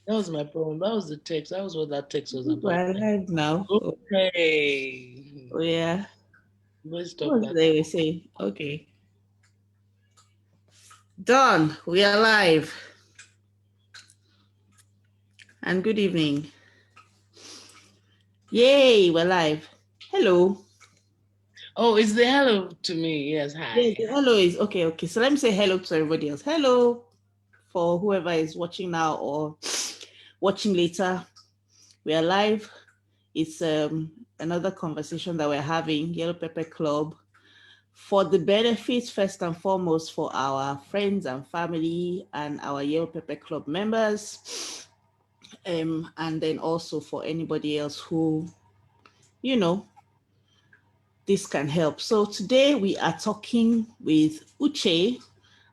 That was my problem. That was the text. That was what that text was about. We're live now. Okay. Oh yeah. Let's What stop was that. they were saying? Okay. Done. We are live. And good evening. Yay, we're live. Hello. Oh, it's the hello to me. Yes, Yeah, hi. the hello is okay. Okay. So let me say hello to everybody else. Hello for whoever is watching now or watching later. We are live. It's another conversation that we're having, Yellow Pepper Club, for the benefits, first and foremost, for our friends and family and our Yellow Pepper Club members, and then also for anybody else who, you know, this can help. So today we are talking with Uche,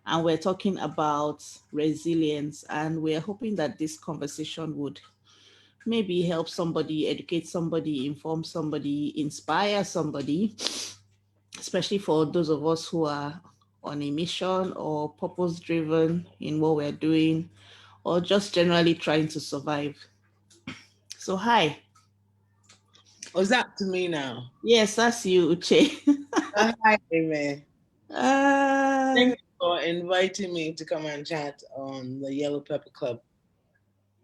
and we're talking about resilience, and we're hoping that this conversation would maybe help somebody, educate somebody, inform somebody, inspire somebody, especially for those of us who are on a mission or purpose driven in what we're doing, or just generally trying to survive. So, hi. Was that to me now? Yes, that's you, Uche. Hi, man. Thank uh, you for inviting me to come and chat on the Yellow Pepper Club.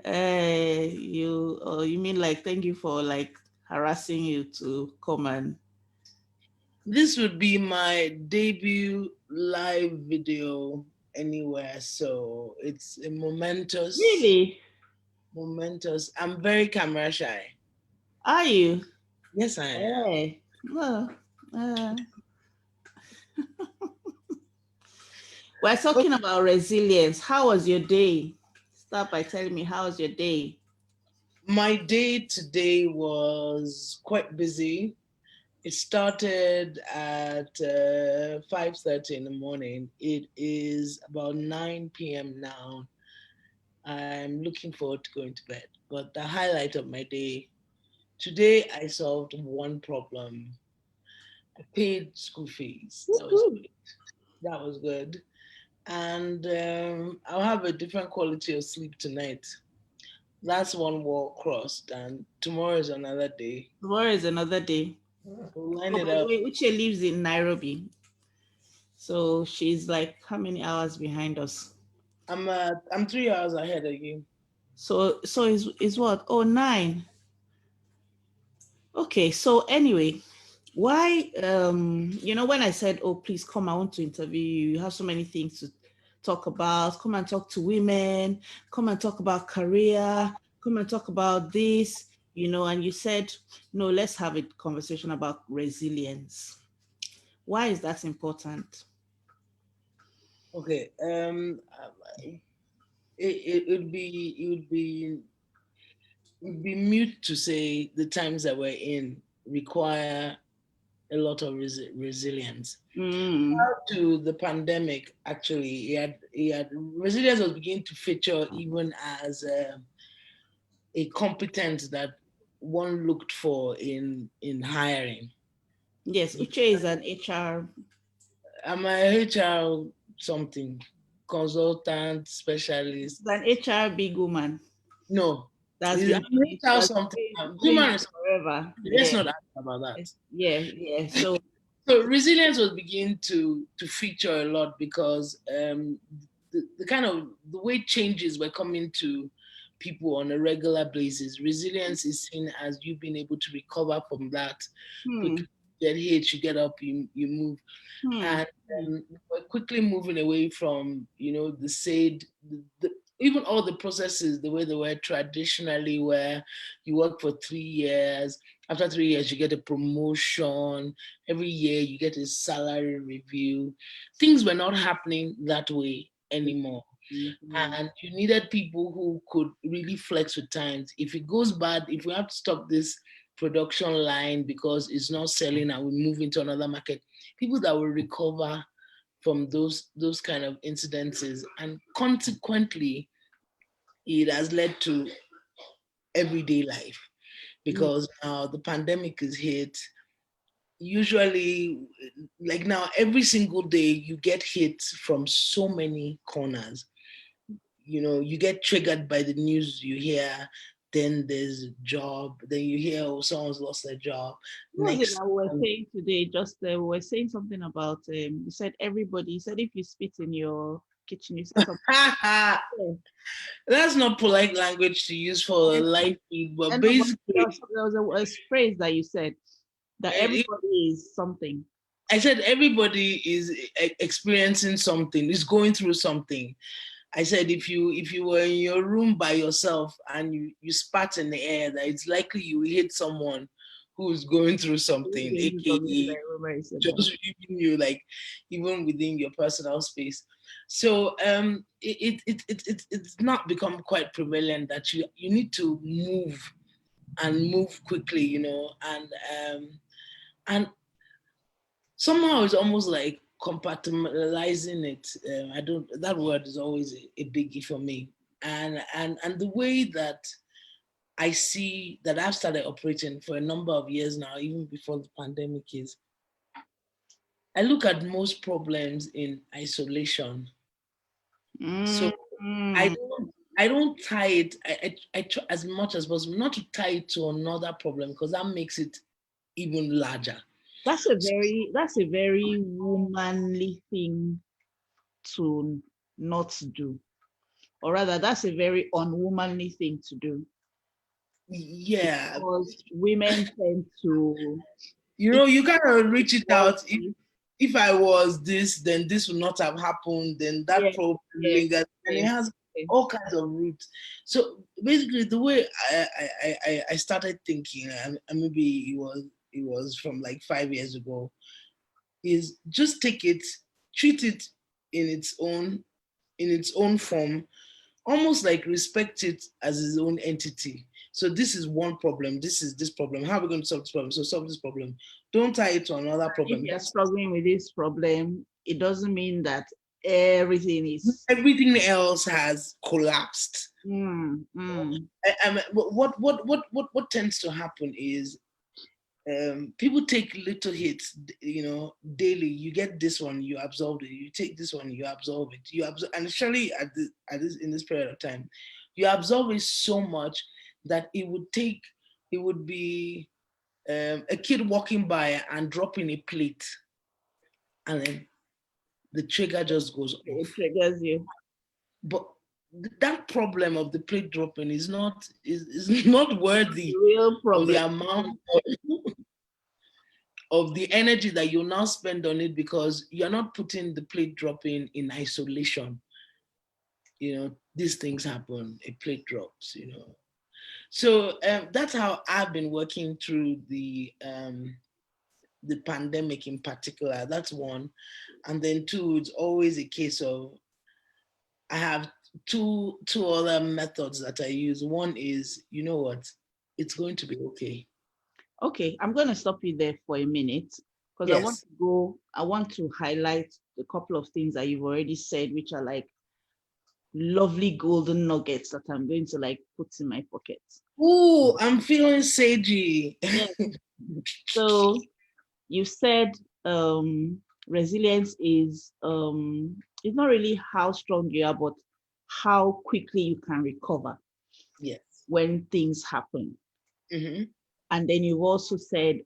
you mean like thank you for like harassing you to come and This would be my debut live video anywhere, so it's a really? momentous. I'm very camera shy. Are you? Yes, I am. Hey. Well, uh, we're talking about resilience. How was your day? Start by telling me how was your day? My day today was quite busy. It started at 5:30 in the morning. It is about 9 p.m. now. I'm looking forward to going to bed. But the highlight of my day today, I solved one problem. I paid school fees. That was Woohoo. great. That was good. And I'll have a different quality of sleep tonight. That's one wall crossed, and tomorrow is another day. Tomorrow is another day. We'll line Oh, it by the up. way, Uche lives in Nairobi. So she's like how many hours behind us? I'm 3 hours ahead of you. So is what? Oh, 9. Okay, so anyway, why when I said, oh please come, I want to interview you, you have so many things to talk about, come and talk to women, come and talk about career, come and talk about this, and you said, no, let's have a conversation about resilience. Why is that important? Okay. It would be mute to say the times that we're in require a lot of resilience. Mm. Prior to the pandemic, actually, he had resilience was beginning to feature even as a competence that one looked for in hiring. Yes, Uche is an HR. I'm a HR something consultant specialist. She's an HR big woman No, that's I'm been doing it, HR that's something. been doing Human it resources. forever. Let's Yeah, not ask about that. yeah. So So resilience was beginning to feature a lot because the kind of the way changes were coming to people on a regular basis. Resilience is seen as you being able to recover from that hmm, quickly. Get hit, you get up, you move, hmm. and we're quickly moving away from the said even all the processes the way they were traditionally, where you work for 3 years. After 3 years, you get a promotion. Every year, you get a salary review. Things were not happening that way anymore. Mhm. And you needed people who could really flex with times. If it goes bad, if we have to stop this production line because it's not selling and we move into another market, people that will recover from those kind of incidences. And consequently, it has led to everyday life Yeah. because now the pandemic is hit. Usually, like now, every single day you get hit from so many corners. you get triggered by the news you hear. Then there's a job. Then you hear, oh, someone's lost their job. What was it Next, that we were saying today? Just we were saying something about you said everybody. You said if you spit in your kitchen, you said something. Yeah. that's not polite language to use for a live feed, but And no, but basically, there was a phrase that you said that uh, everybody is something. I said everybody is experiencing something, is going through something. I said if you were in your room by yourself and you spat in the air, that it's likely you hit someone who's going through something, aka just even you, like even within your personal space. So it's not become quite prevalent that you need to move and move quickly, and somehow it's almost like compartmentalizing it. I don't. That word is always a biggie for me, and the way that I see that I've started operating for a number of years now, even before the pandemic, is I look at most problems in isolation. So I Mm. don't I don't tie it. I try as much as possible not to tie it to another problem because that makes it even larger. That's a very womanly thing to not do, or rather, that's a very unwomanly thing to do Yeah, because women tend to if you gotta reach it out. worry. If I was this, then this would not have happened. Then that Yes, problem yes, lingers, and it yes, has yes. all kinds of roots. So basically, the way I started thinking, and maybe it was from like 5 years ago, is just take it, treat it in its own in its own form, almost like respect it as its own entity. So this is one problem. This is this problem. How are we going to solve this problem? So solve this problem. Don't tie it to another If problem. you're That's struggling with this problem, it doesn't mean that everything is. everything else has collapsed. Mm, mm. What tends to happen is people take little hits, daily. You get this one, you absorb it. You take this one, you absorb it. You absorb, and surely at this in this period of time, you absorb it so much that it would be a kid walking by and dropping a plate, and then the trigger just goes It off. triggers you. But that problem of the plate dropping is not worthy The real of the problem. amount of the energy that you now spend on it, because you're not putting the plate dropping in isolation. These things happen, a plate drops. So that's how I've been working through the pandemic in particular. That's one. And then two, it's always a case of I have two other methods that I use. One is, you know what, it's going to be okay. Okay, I'm going to stop you there for a minute because Yes. I want to highlight a couple of things that you've already said, which are like lovely golden nuggets that I'm going to like put in my pocket. Ooh, I'm feeling sagey. Yeah. So you said resilience is it's not really how strong you are, but how quickly you can recover Yes. when things happen. Mm-hmm. And then you've also said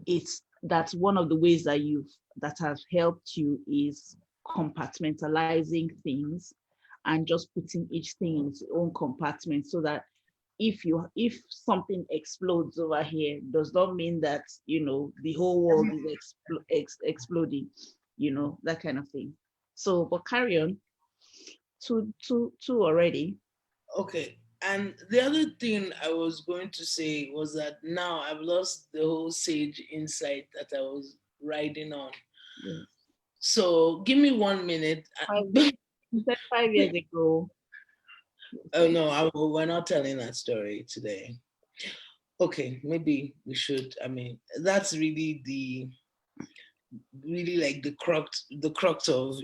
it's that's one of the ways that have helped you is compartmentalizing things and just putting each thing in its own compartment so that if something explodes over here does not mean that the whole world is exploding, that kind of thing. So but carry on. Two already. Okay. And the other thing I was going to say was that now I've lost the whole sage insight that I was riding on. Yes. So give me 1 minute. Five, you said 5 years ago. Oh Okay. no, we're not telling that story today. Okay, maybe we should. I mean, that's really like the crux of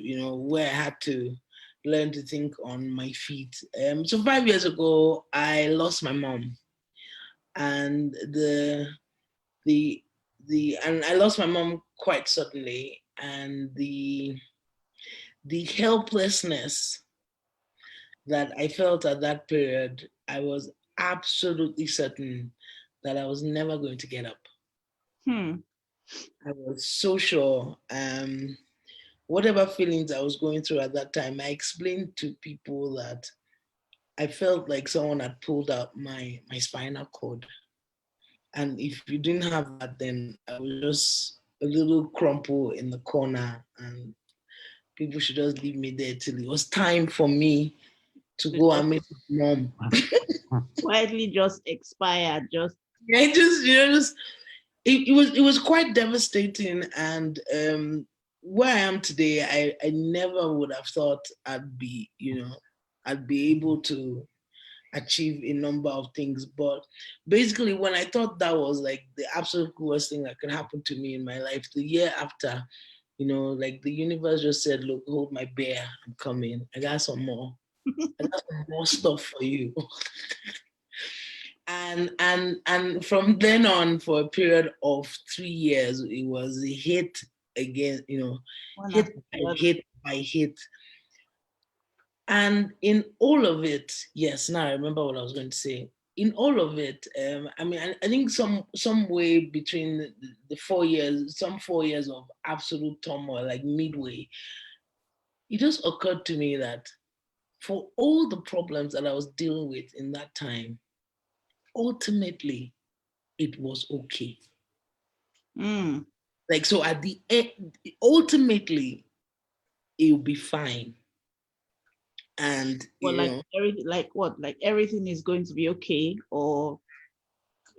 where I had to learn to think on my feet. So 5 years ago, I lost my mom, and the and I lost my mom quite suddenly, and the helplessness. that I felt at that period, I was absolutely certain that I was never going to get up. Hmm. I was so sure. Whatever feelings I was going through at that time, I explained to people that I felt like someone had pulled out my spinal cord. And if you didn't have that, then I was just a little crumple in the corner, and people should just leave me there till it was time for me to To go just and meet my mom. quietly just expire, just I just, just it was quite devastating, and where I am today, I never would have thought I'd be able to achieve a number of things. But basically, when I thought that was like the absolute worst thing that could happen to me in my life, the year after, like the universe just said, "Look, hold my bear, I'm coming. I got some more. I got some more stuff for you." And from then on, for a period of 3 years, it was a hit again, one hit after by the other. hit by hit. And in all of it, yes, now I remember what I was going to say. In all of it, I mean, I think some way between the 4 years, some 4 years of absolute turmoil, like midway, it just occurred to me that for all the problems that I was dealing with in that time, ultimately it was okay. Mm. Like, so at the end, ultimately it'll be fine. And But like everything, like what? Like everything is going to be okay, or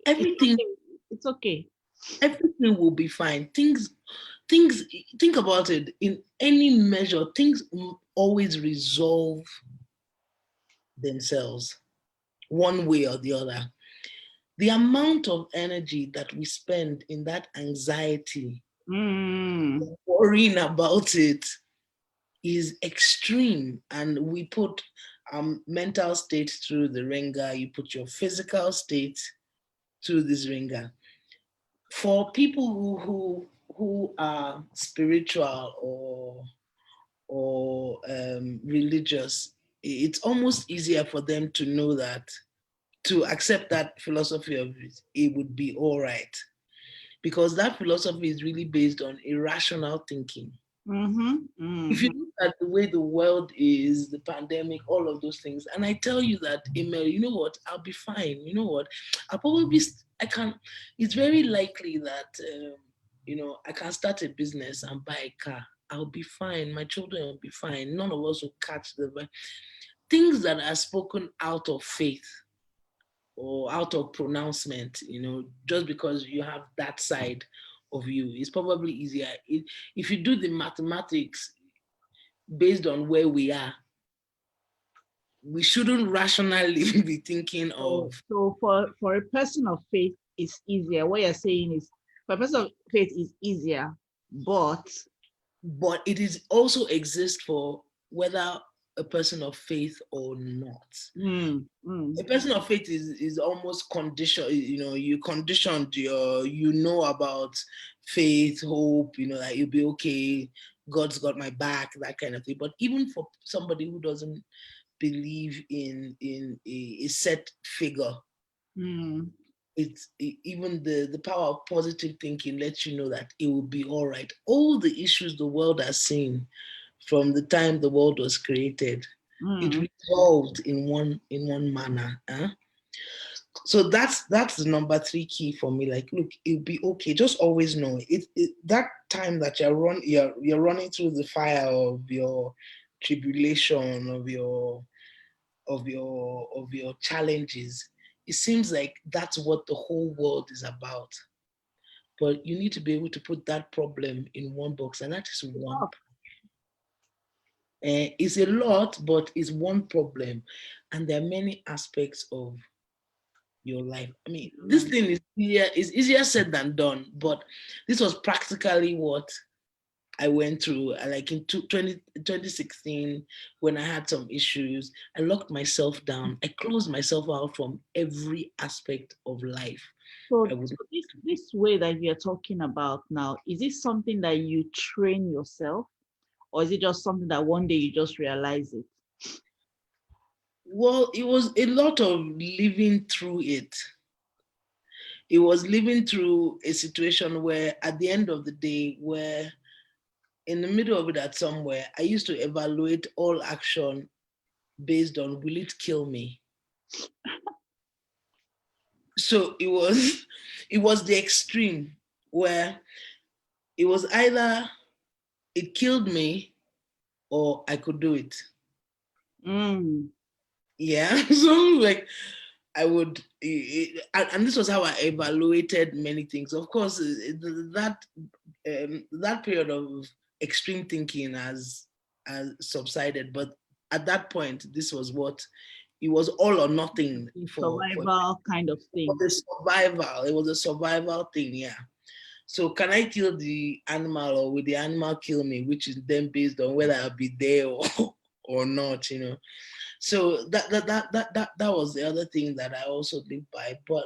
it's everything okay. It's okay. everything will be fine. Things think about it, in any measure, things always resolve themselves one way or the other. The amount of energy that we spend in that anxiety, Mm. worrying about it, is extreme, and we put mental state through the ringer. You put your physical state through this ringer. For people who are spiritual or religious, it's almost easier for them to know that, to accept that philosophy of it would be all right, because that philosophy is really based on irrational thinking. Mm-hmm. If you Mm-hmm. look at the way the world is, the pandemic, all of those things, and I tell you that, Emil, you know what, I'll be fine. You know what, I'll probably, I can, it's very likely that, I can start a business and buy a car. I'll be fine. My children will be fine. None of us will catch the things that are spoken out of faith or out of pronouncement, just because you have that side of you. It's probably easier. If you do the mathematics based on where we are, we shouldn't rationally be thinking So, of, so for a person of faith, it's easier. What you're saying is, for a person of faith, is easier, but but it is also exists for whether a person of faith or not. mm, mm, A person of faith is almost conditioned. You conditioned about faith, hope, that you'll be okay, God's got my back, that kind of thing. But even for somebody who doesn't believe in a set figure, mm, even the power of positive thinking lets you know that it will be all right. All the issues the world has seen from the time the world was created, it mm. resolved in one manner. Huh? So that's the number three key for me. Like, look, it'll be okay. Just always know that time that you're running through the fire of your tribulation, of your challenges. It seems like that's what the whole world is about. But you need to be able to put that problem in one box, and that is one. Oh, It's a lot, but it's one problem, and there are many aspects of your life. I mean, this life. thing is easier said than done, but this was practically what I went through. Like in 2016, when I had some issues, I locked myself down. I closed myself out from every aspect of life. I So, would. so this way that you're talking about now, is it something that you train yourself, or is it just something that one day you just realize it? Well, it was a lot of living through it. It was living through a situation where, at the end of the day, where in the middle of it at somewhere, I used to evaluate all action based on will it kill me? So it was it was the extreme where it was either it killed me or I could do it. Mm. Yeah. So like I would, and this was how I evaluated many things. Of course, that period of extreme thinking has subsided, but at that point, this was what it was, all or nothing The for survival kind of thing. the survival. It was a survival thing, yeah. So can I kill the animal or will the animal kill me, which is then based on whether I'll be there or or not, you know. So that was the other thing that I also lived by. But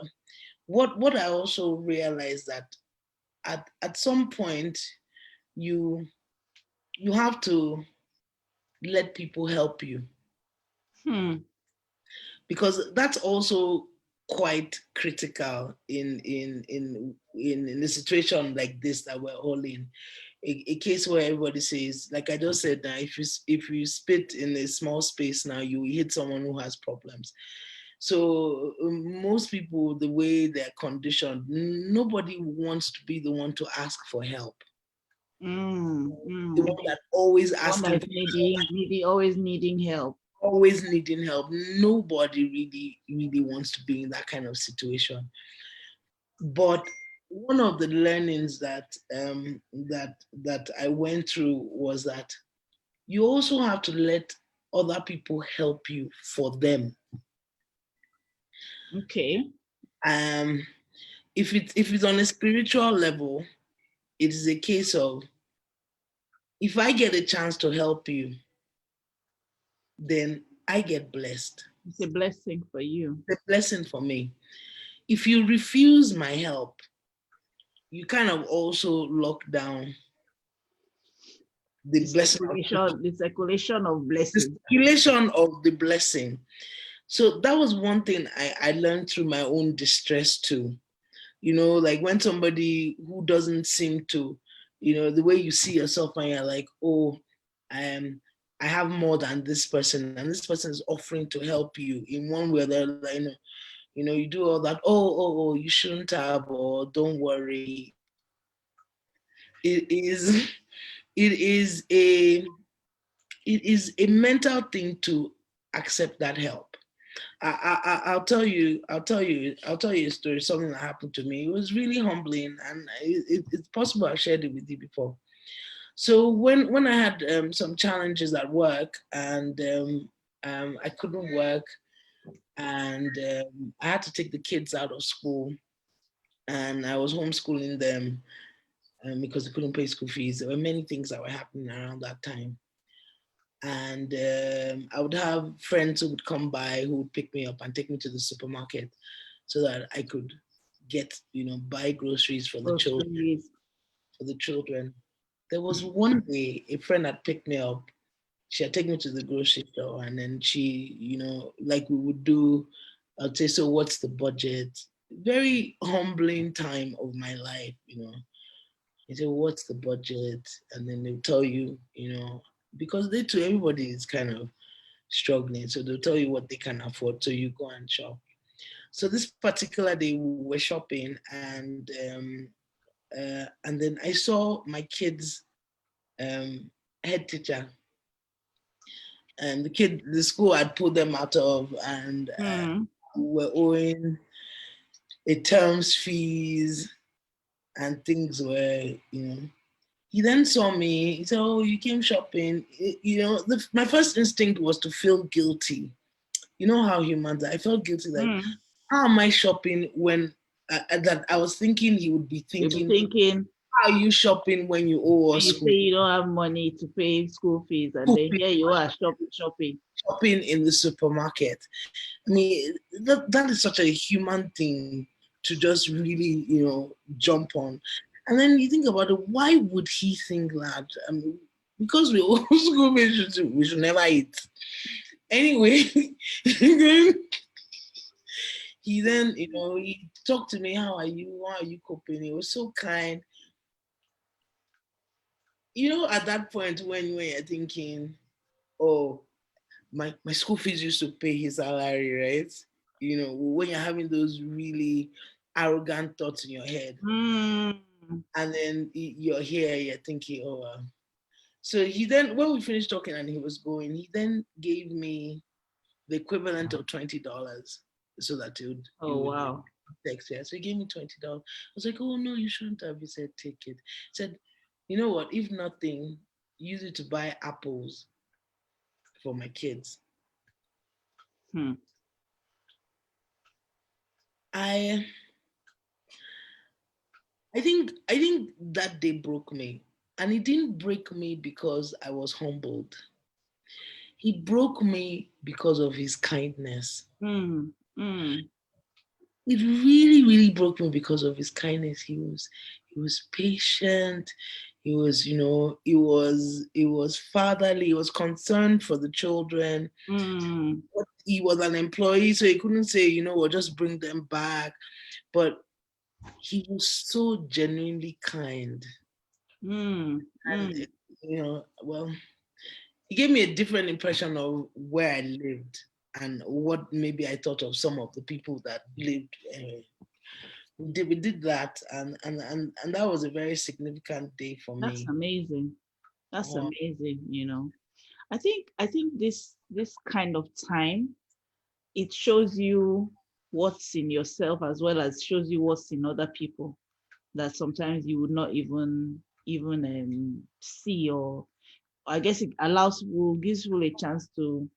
what I also realized that at some point you you have to let people help you, Hmm. because that's also quite critical in a situation like this that we're all in. A case where everybody says, like I just said now, if you spit in a small space now, you hit someone who has problems. So most people, the way they're conditioned, nobody wants to be the one to ask for help. Mm. The Mm. one that always One asking, that's needing, always needing help. always needing help. Nobody really wants to be in that kind of situation. But one of the learnings that I went through was that you also have to let other people help you for them. Okay. Um, if it's on a spiritual level, it is a case of, if I get a chance to help you, then I get blessed. It's a blessing for you. It's a blessing for me. If you refuse my help, you kind of also lock down the blessing of The circulation of the blessing. circulation of the blessing. So that was one thing I learned through my own distress too. You know, like when somebody who doesn't seem to, the way you see yourself and you're like, oh, um, I have more than this person, and this person is offering to help you in one way or the other. You do all that. Oh, you shouldn't have, or don't worry. It is, it is a, it is a mental thing to accept that help. I'll tell you a story. Something that happened to me. It was really humbling, and it's possible I shared it with you before. So when I had some challenges at work, and I couldn't work, and I had to take the kids out of school, and I was homeschooling them because they couldn't pay school fees. There were many things that were happening around that time, and I would have friends who would come by who would pick me up and take me to the supermarket so that I could buy groceries for the children. Groceries. For the children, there was one day a friend had picked me up. She had taken me to the grocery store, and then she, like we would do, I'd say, so what's the budget? Very humbling time of my life, You say, what's the budget? And then they'll tell you, because they too, everybody is kind of struggling. So they'll tell you what they can afford. So you go and shop. So this particular day we were shopping, and then I saw my kids' head teacher, and the school had pulled them out of, and Hmm. we were owing a term's fees, and things were, He then saw me. He said, "Oh, you came shopping." My first instinct was to feel guilty. You know how humans are. I felt guilty. Like, Hmm. how am I shopping when that I was thinking he would be You'll be thinking, thinking how are you shopping when you owe when us you say you don't have money to pay school fees, and then fees, here you are shopping. shopping in the supermarket? I mean, that is such a human thing to just really, jump on. And then you think about it, why would he think that? I mean, because we owe school fees, we should never eat. Anyway, then he then, he talked to me, how are you? How are you coping? He was so kind. At that point when you're thinking, oh, my school fees used to pay his salary, right? When you're having those really arrogant thoughts in your head, Mm. and then you're here, you're thinking, oh, so he then, when we finished talking and he was going, he then gave me the equivalent of $20 so that he Oh would wow. text me. So he gave me $20. I was like, oh no, you shouldn't have. He said, take it. He said, you know what? If nothing, use it to buy apples for my kids. Hmm. I I think that day broke me. And it didn't break me because I was humbled. He broke me because of his kindness. Mm. Mm. It really, really broke me because of his kindness. He was patient. He was fatherly. He was concerned for the children. Mm. But he was an employee, so he couldn't say, we'll just bring them back. But he was so genuinely kind. Mm. And Mm. well, he gave me a different impression of where I lived and what maybe I thought of some of the people that lived. We did that, and that was a very significant day for That's me. amazing. That's Oh, amazing. I think this kind of time, it shows you what's in yourself as well as shows you what's in other people that sometimes you would not even see, or I guess it allows people, gives people a chance to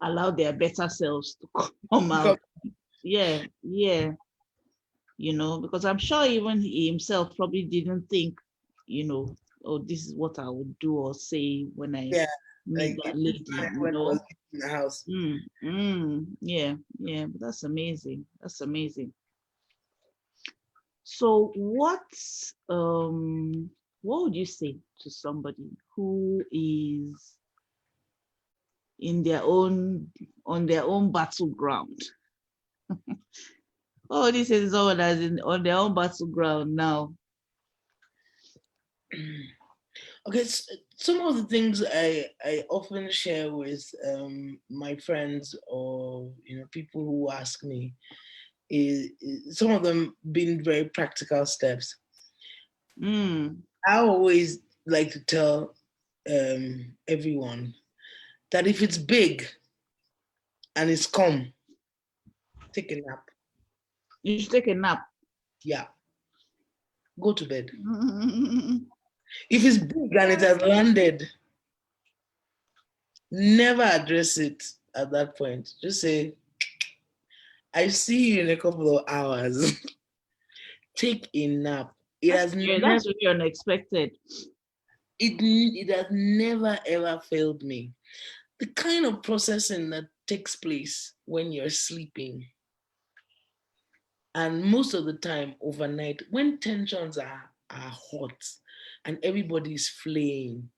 allow their better selves to come because out. Yeah, yeah, because I'm sure even he himself probably didn't think, you know, oh, this is what I would do or say when I yeah, meet like that it didn't lady, panic when I was in the house. Yeah, yeah, but that's amazing. That's amazing. So what would you say to somebody who is in their own on their own battleground? Oh, this is someone that's in on their own battleground now. Okay, some of the things I often share with my friends or people who ask me is some of them being very practical steps. Mm. I always like to tell everyone that if it's big and it's come, take a nap. You should take a nap. Yeah, go to bed. If it's big and it has landed, never address it at that point. Just say, I see you in a couple of hours. Take a nap. It That's has really, never that's really unexpected. it has never ever failed me. The kind of processing that takes place when you're sleeping, and most of the time overnight, when tensions are hot and everybody's flaying,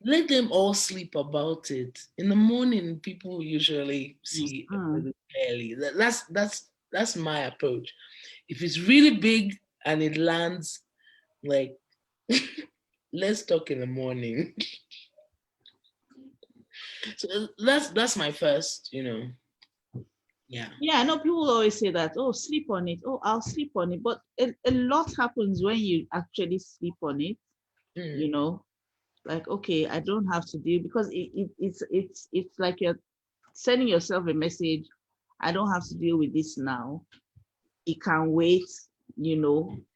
let them all sleep about it. In the morning, people usually see Mm. everything clearly. That's my approach. If it's really big and it lands, like, let's talk in the morning. So that's my first, yeah. Yeah, I know people always say that, oh, sleep on it. Oh, I'll sleep on it. But a lot happens when you actually sleep on it, you Mm. know, like, okay, I don't have to deal because it's like you're sending yourself a message. I don't have to deal with this now. It can wait,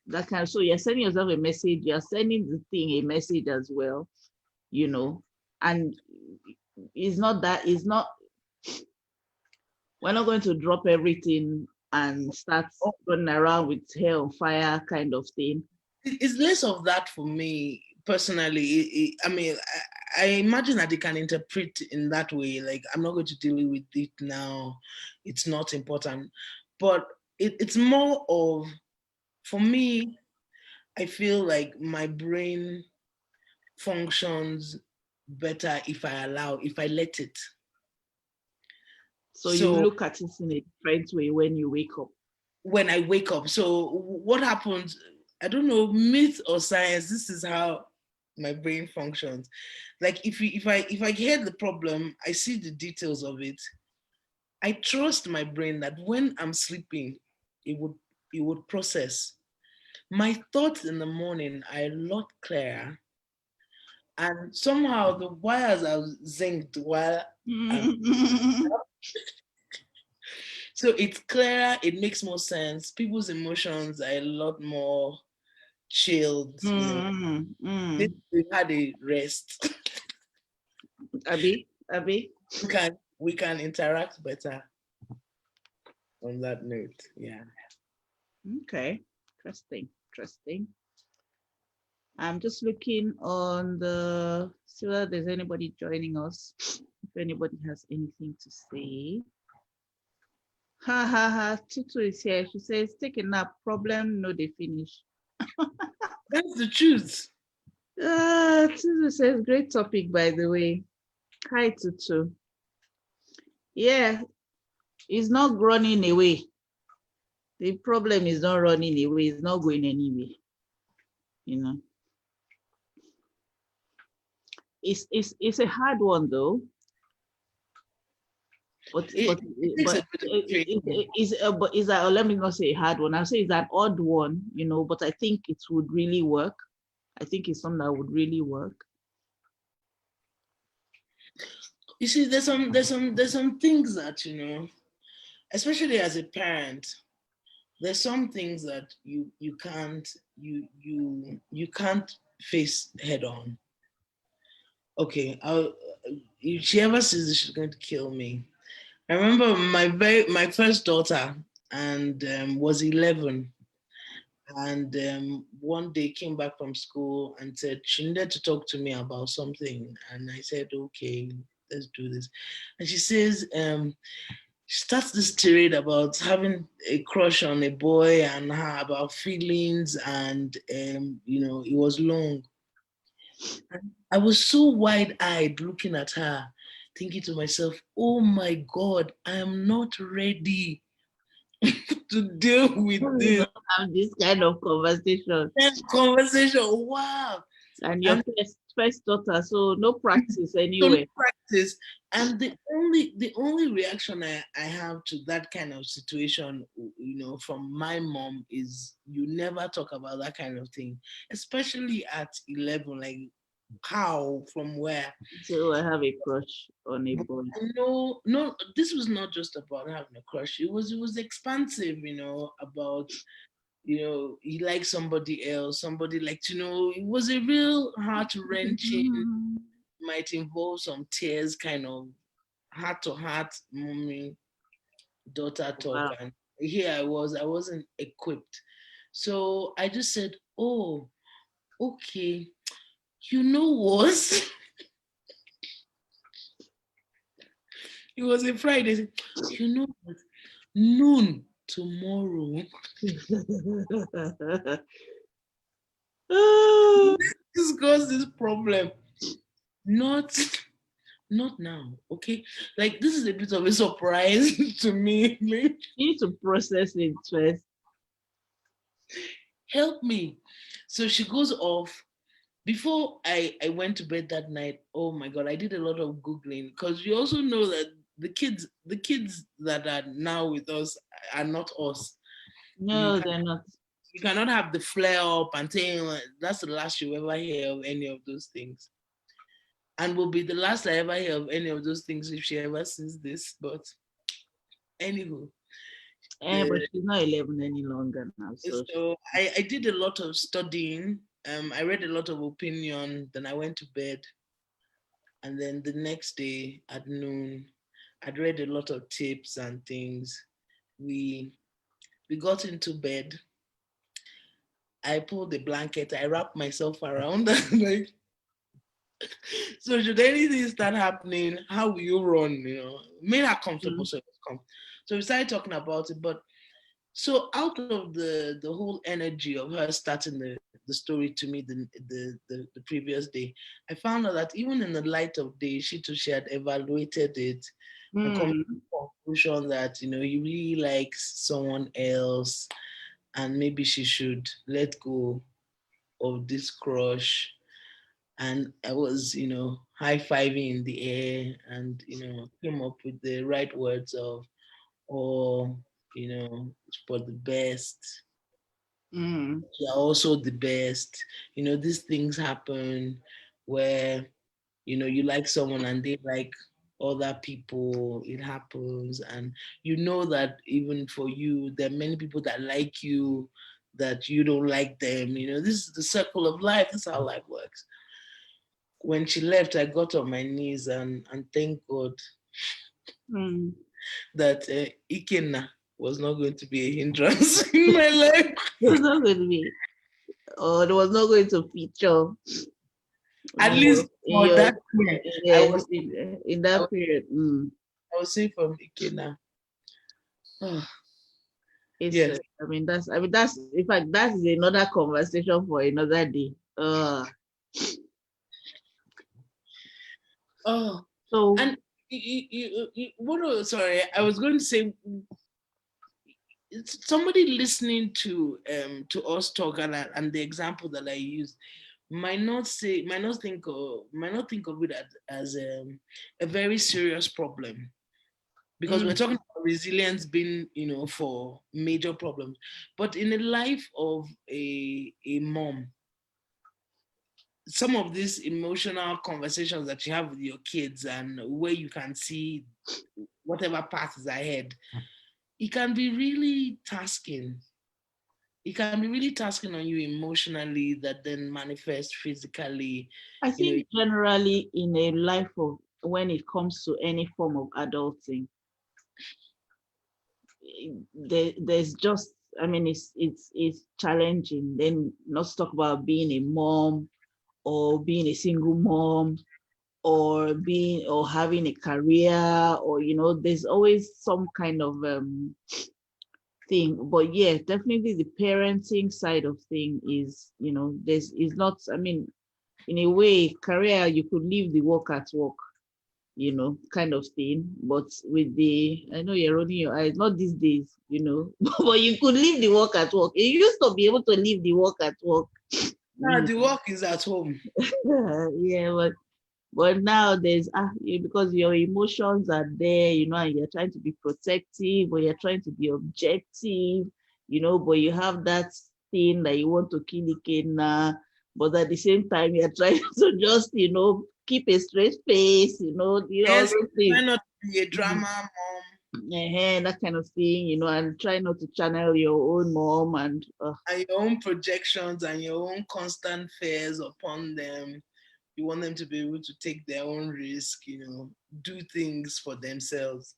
that kind of, so you're sending yourself a message, you're sending the thing a message as well, you know, and it's not we're not going to drop everything and start Oh, running around with hair on fire kind of thing. it's less of that for me personally. I mean, I imagine that they can interpret in that way. Like, I'm not going to deal with it now. It's not important. But it's more of, for me, I feel like my brain functions better if I let it. So you So look at it in a different way when you wake up. when I wake up, so what happens? I don't know, myth or science. This is how my brain functions. Like if I hear the problem, I see the details of it. I trust my brain that when I'm sleeping, it would it would process. My thoughts in the morning are a lot clearer, and somehow the wires are zinced while I'm, so it's clearer. It makes more sense. People's emotions are a lot more chilled. Maybe we've had a rest. Abby, Abby. We can interact better on that note. Yeah. Okay, interesting, interesting. I'm just looking on the see whether there's anybody joining us. If anybody has anything to say. Ha ha ha. Tutu is here. She says, take a nap. Problem, no, they finish. That's the truth. Tutu says, great topic, by the way. Hi, Tutu. Yeah, it's not running away. The problem is not running away. It's not going anywhere. You know, it's a hard one though. But It takes a bit of training. but is that, let me not say a hard one. I'll say it's an odd one, you know, but I think it would really work. I think it's something that would really work. You see, there's some things that, especially as a parent, there's some things that you can't face head on. Okay, if she ever sees this, she's going to kill me. I remember my first daughter, and was 11, and one day came back from school and said she needed to talk to me about something, and I said, okay, let's do this. And she says, she starts this tirade about having a crush on a boy and her about feelings, and it was long. And I was so wide-eyed looking at her, thinking to myself, oh my God, I am not ready to deal with We this don't have this kind of conversation. conversation. Wow. And your And first daughter, so no practice so no anywhere. practice. And the only reaction I have to that kind of situation, from my mom is you never talk about that kind of thing, especially at 11. Like, how, from where? So I have a crush on a But boy. I know, no, this was not just about having a crush. It was expansive, about he liked somebody else, somebody like, it was a real heart wrenching, might involve some tears, kind of heart to heart mommy daughter talk. Wow. And here I wasn't equipped. So I just said, oh, okay, you know what? It was a Friday. You know what? Noon tomorrow. Discuss this problem. Not not now, okay? Like, this is a bit of a surprise to me. You need to process it first. Help me. So she goes off. Before I went to bed that night, oh my God, I did a lot of Googling, because we also know that the kids that are now with us are not us. You No, they're not. you cannot have the flare up and saying, that's the last you ever hear of any of those things. And will be the last I ever hear of any of those things if she ever sees this. But anywho, But the, she's not 11 any longer now, so so I did a lot of studying. I read a lot of opinion. Then I went to bed, and then the next day at noon, I'd read a lot of tips and things. We we got into bed. I pulled the blanket. I wrapped myself around. Like, so should anything start happening, how will you run? Made her comfortable, so it was come. So we started talking about it. But so out of the whole energy of her starting the story to me the previous day, I found out that even in the light of day, she had evaluated it and come to Mm, the conclusion that he really likes someone else, and maybe she should let go of this crush. And I was, high fiving in the air, and came up with the right words of, "Oh, for the best. mm, You're also the best." These things happen where you like someone and they like other people. It happens, and that even for you, there are many people that like you, that you don't like them. This is the circle of life. This is how life works. When she left, I got on my knees and thank God mm. that Ikenna was not going to be a hindrance in my life. It was not going to be, or it was not going to feature At in least for your that year, I yes was in I that was, period. Mm. I was saying from Ikenna. Oh, It's yes. that's in fact that is another conversation for another day. Oh, So and sorry, I was going to say, somebody listening to us talk, and the example that I used might not think of it as a very serious problem, because we're mm, talking about resilience being, for major problems. But in the life of a mom, some of these emotional conversations that you have with your kids, and where you can see whatever path is ahead, it can be really tasking. It can be really tasking on you emotionally, that then manifests physically. I You know, think generally in a life of when it comes to any form of adulting, there's just it's challenging. Then not to talk about being a mom or being a single mom or being or having a career or there's always some kind of thing. But yeah, definitely the parenting side of thing is there's is not, in a way, career, you could leave the work at work, kind of thing. But with the, I know you're rolling your eyes, not these days, but you could leave the work at work. You used to be able to leave the work at work. now the work is at home. Yeah, but now there's because your emotions are there, and you're trying to be protective, or you're trying to be objective, but you have that thing that you want to kill Ikenna, but at the same time you're trying to just, keep a straight face, all Yes, those try things. not to be a Mhm. drama mom, That kind of thing, and try not to channel your own mom and and your own projections and your own constant fears upon them. You want them to be able to take their own risk, do things for themselves.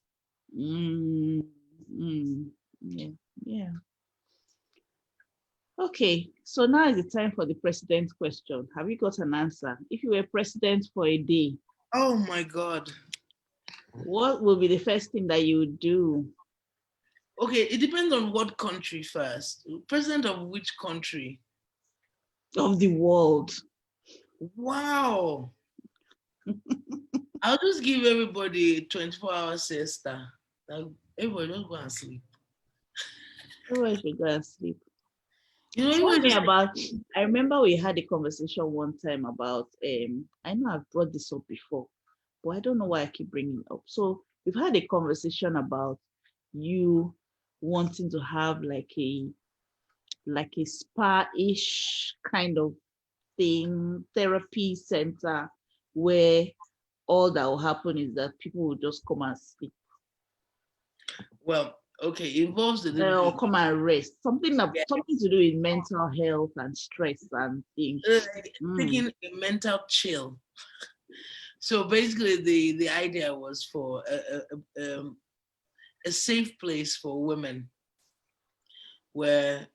mm, yeah, yeah. Okay, so now is the time for the president question. Have you got an answer? If you were president for a day, Oh my God. what will be the first thing that you would do Okay, it depends on what country first. President of which country? of the world? Wow. I'll just give everybody a 24-hour siesta. Like, everybody just go and sleep. Everyone should go and sleep. Tell Everybody me just about. I remember we had a conversation one time about. I know I've brought this up before, but I don't know why I keep bringing it up. So we've had a conversation about you wanting to have like a spa-ish kind of thing, therapy center, where all that will happen is that people will just come and sleep well, okay, it involves a little bit or of, come and rest. yeah, Something to do with mental health and stress and things. like Mm. taking a mental chill. So basically, the idea was for a safe place for women, where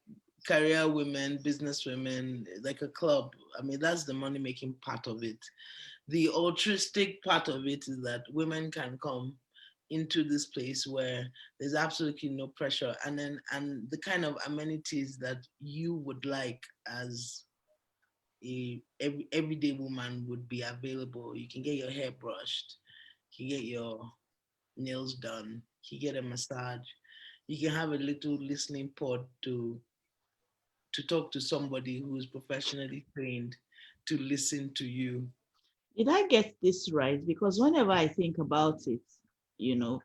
career women, business women, like a club. I mean, that's the money making part of it. The altruistic part of it is that women can come into this place where there's absolutely no pressure, and the kind of amenities that you would like as a everyday woman would be available. You can get your hair brushed, you can get your nails done, you can get a massage, you can have a little listening pod to talk to somebody who's professionally trained to listen to you. Did I get this right? Because whenever I think about it, you know,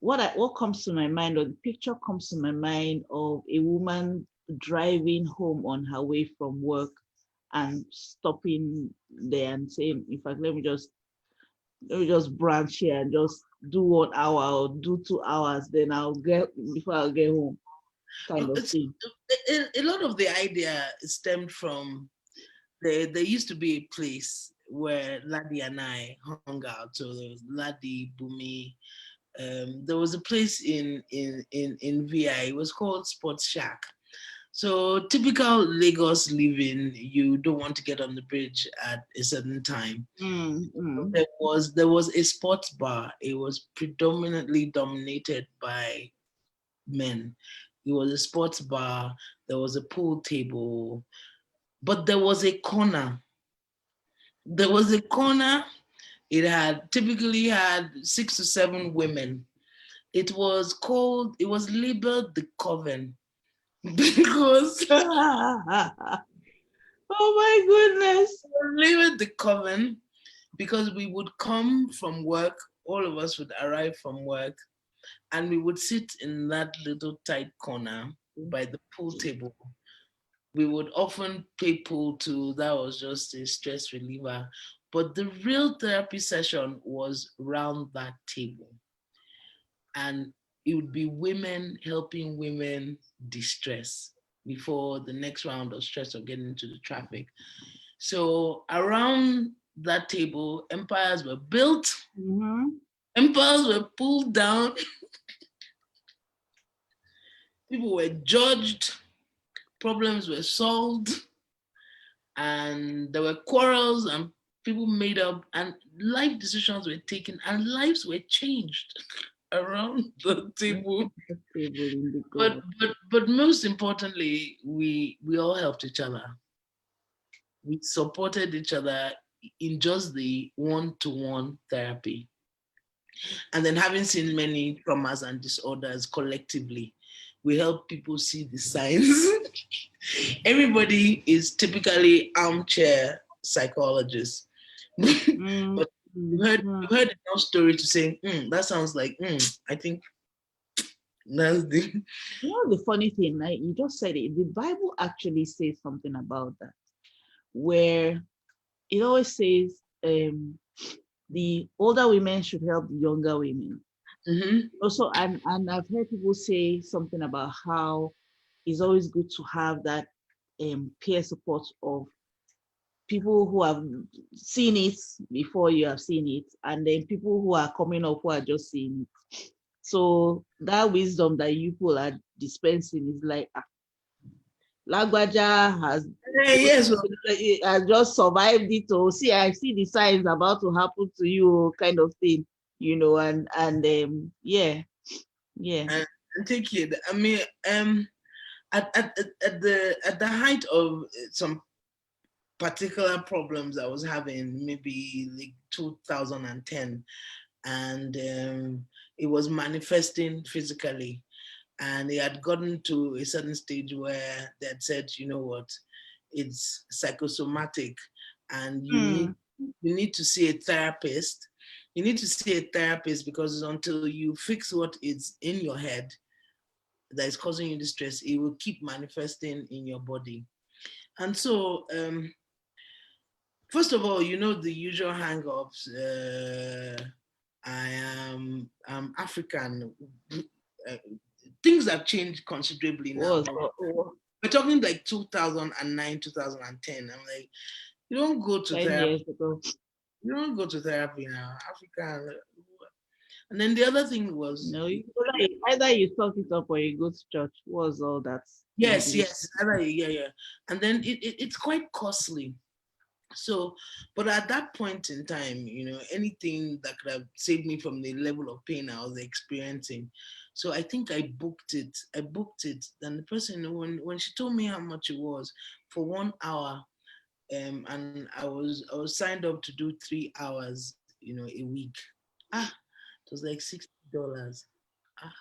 what comes to my mind, or the picture comes to my mind of a woman driving home on her way from work and stopping there and saying, in fact, let me just branch here and just do 1 hour or do 2 hours, then I'll get before I'll get home, kind of It's thing. a lot of the idea stemmed from there used to be a place where Laddie and I hung out. So there was Laddie, Bumi. There was a place in VI. It was called Sports Shack. So typical Lagos living, you don't want to get on the bridge at a certain time. Mm, mm. There was a sports bar. It was predominantly dominated by men. It was a sports bar. There was a pool table, but there was a corner. There was a corner. It had typically had 6 to 7 women. It was called. It was labeled the coven because Oh my goodness. labeled the coven because we would come from work. All of us would arrive from work, and we would sit in that little tight corner by the pool table. We would often play pool too. That was just a stress reliever. But the real therapy session was round that table. And it would be women helping women distress before the next round of stress or getting into the traffic. So around that table, empires were built, Mm-hmm. empires were pulled down, people were judged, problems were solved, and there were quarrels and people made up and life decisions were taken and lives were changed around the table. Table in the but God. but most importantly, we all helped each other. We supported each other in just the one-to-one therapy. And then having seen many traumas and disorders collectively, we help people see the signs. Everybody is typically armchair psychologists. Mm, But mm, you heard enough story to say, that sounds like, I think that's the. You know the funny thing, like you just said it, the Bible actually says something about that, where it always says the older women should help the younger women. Mm-hmm. Also, and I've heard people say something about how it's always good to have that peer support of people who have seen it before you have seen it, and then people who are coming up who are just seeing it. So that wisdom that you people are dispensing is like, Lagwaja Yes, well, has just survived it. Oh, see, I see the signs about to happen to you, kind of thing, and yeah, yeah. and take it. I mean, at the height of some particular problems I was having, maybe like 2010, and it was manifesting physically. And it had gotten to a certain stage where they had said, you know what, it's psychosomatic, and Hmm. you need to see a therapist. You need to see a therapist because until you fix what is in your head that is causing you distress, it will keep manifesting in your body. And so, first of all, the usual hang-ups. I'm African. Uh, Things have changed considerably now. Was We're talking like 2009, 2010. I'm like, you don't go to 10 years therapy. ago. You don't go to therapy now. African. And then the other thing was, No, either you talk it up or you go to church. Was all that yes, English? yes, yeah, yeah. And then it's quite costly. So, but at that point in time, anything that could have saved me from the level of pain I was experiencing. So I think I booked it. I booked it. Then the person, when she told me how much it was for 1 hour, and I was signed up to do 3 hours, a week. Ah, it was like $60. Ah,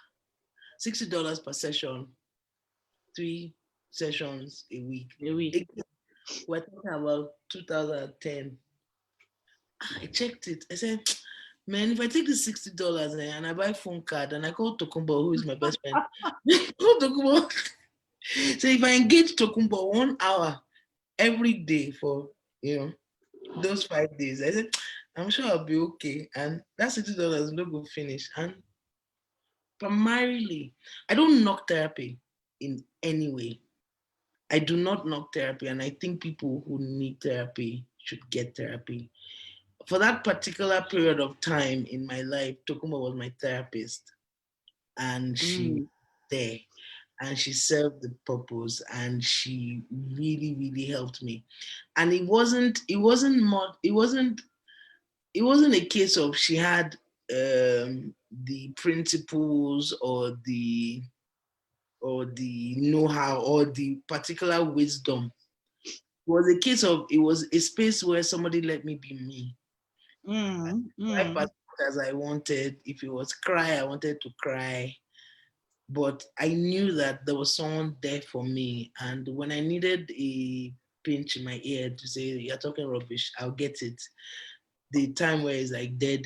$60 per session, 3 sessions a week. A week. Again, we're talking about 2010. I checked it. I said, man, if I take this $60 and I buy phone card and I call Tokumbo, who is my best friend, call Tokumbo. So if I engage Tokumbo 1 hour every day for those 5 days, I said, I'm sure I'll be okay. And that $60 no go finish. And primarily, I don't knock therapy in any way. I do not knock therapy, and I think people who need therapy should get therapy. For that particular period of time in my life, Tokuma was my therapist, and she was Mm, there, and she served the purpose, and she really, really helped me. And it wasn't a case of she had the principles or the know-how or the particular wisdom. It was a space where somebody let me be me. mm, Life as mm, much as I wanted. If it was cry, I wanted to cry. But I knew that there was someone there for me. And when I needed a pinch in my ear to say, "You're talking rubbish," I'll get it. The time where it's like, there,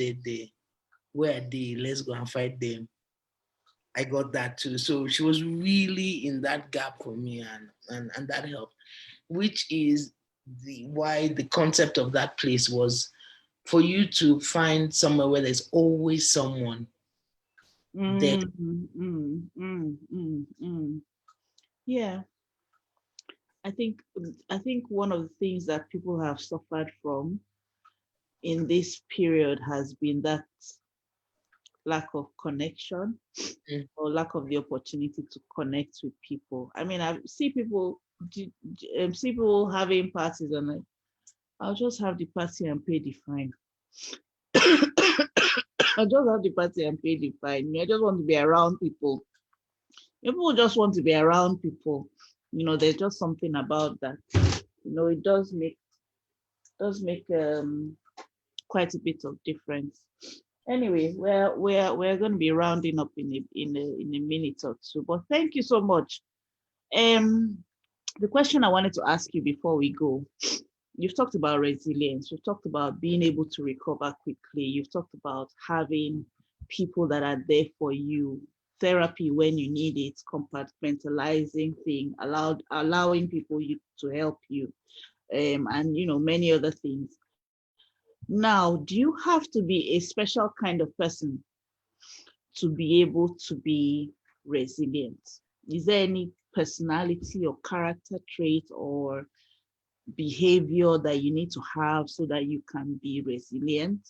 where are they? Let's go and fight them. I got that too. So she was really in that gap for me, and that helped, which is why the concept of that place was for you to find somewhere where there's always someone there. mm, mm. Yeah, I think one of the things that people have suffered from in this period has been that lack of connection Mm. or lack of the opportunity to connect with people. I mean, I see people see people having parties and like, I'll just have the party and pay the fine. I just have the party and pay the fine. I just want to be around people. People just want to be around people. There's just something about that. It does make quite a bit of difference. Anyway, we're going to be rounding up in a minute or two. But thank you so much. Um, the question I wanted to ask you before we go, you've talked about resilience, you've talked about being able to recover quickly, you've talked about having people that are there for you, therapy when you need it, compartmentalizing thing, allowing people to help you, and many other things. Now, do you have to be a special kind of person to be able to be resilient? Is there any personality or character trait or behavior that you need to have so that you can be resilient?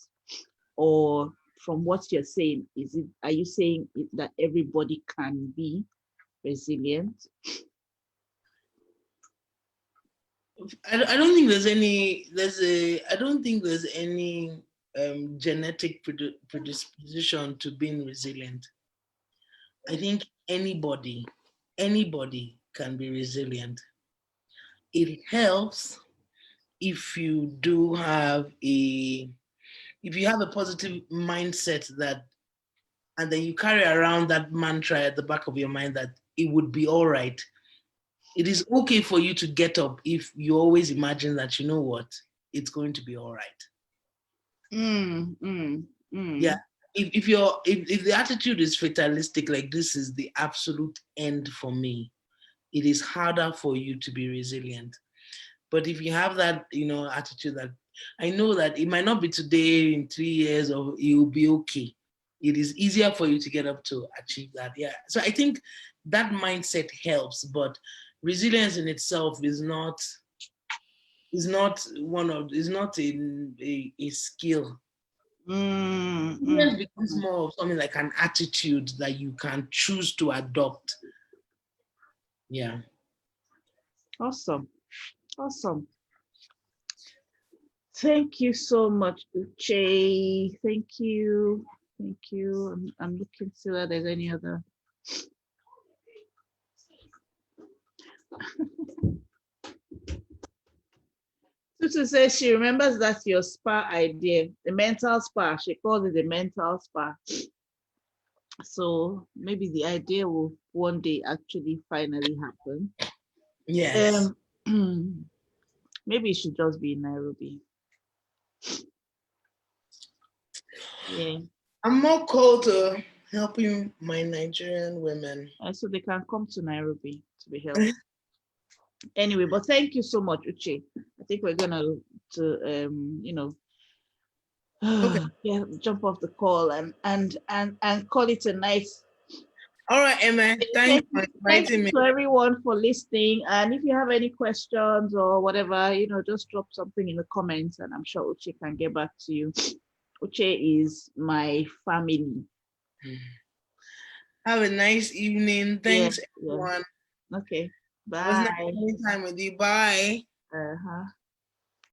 Or from what you're saying, are you saying that everybody can be resilient? I don't think I don't think there's any genetic predisposition to being resilient. I think anybody can be resilient. It helps if you do have a positive mindset, that and then you carry around that mantra at the back of your mind that it would be all right. It is okay for you to get up if you always imagine that, you know what, it's going to be all right. Mm, mm, Yeah. mm, If the attitude is fatalistic, like this is the absolute end for me, it is harder for you to be resilient. But if you have that, attitude that I know that it might not be today, in 3 years, or you'll be okay. It is easier for you to get up to achieve that. Yeah. So I think that mindset helps, but resilience in itself is not a skill. mm, Resilience mm, becomes mm. more of something like an attitude that you can choose to adopt. Yeah. Awesome. Awesome. Thank you so much, Uche. Thank you. Thank you. I'm looking to see whether there's any other. Tutu says she remembers that's your spa idea, the mental spa. She calls it the mental spa. So maybe the idea will one day actually finally happen. Yes. Maybe it should just be in Nairobi. Yeah. I'm more called to helping my Nigerian women. And so they can come to Nairobi to be helped. Anyway, but thank you so much, Uche. I think we're gonna Okay. yeah, jump off the call and call it a night. All right, Emma. Thanks Thank for you, thank inviting you me. to everyone for listening. And if you have any questions or whatever, just drop something in the comments, and I'm sure Uche can get back to you. Uche is my family. Have a nice evening. Yeah, Thanks, yeah. everyone. Okay. It was nice Bye. spending time with you. Bye. Uh-huh.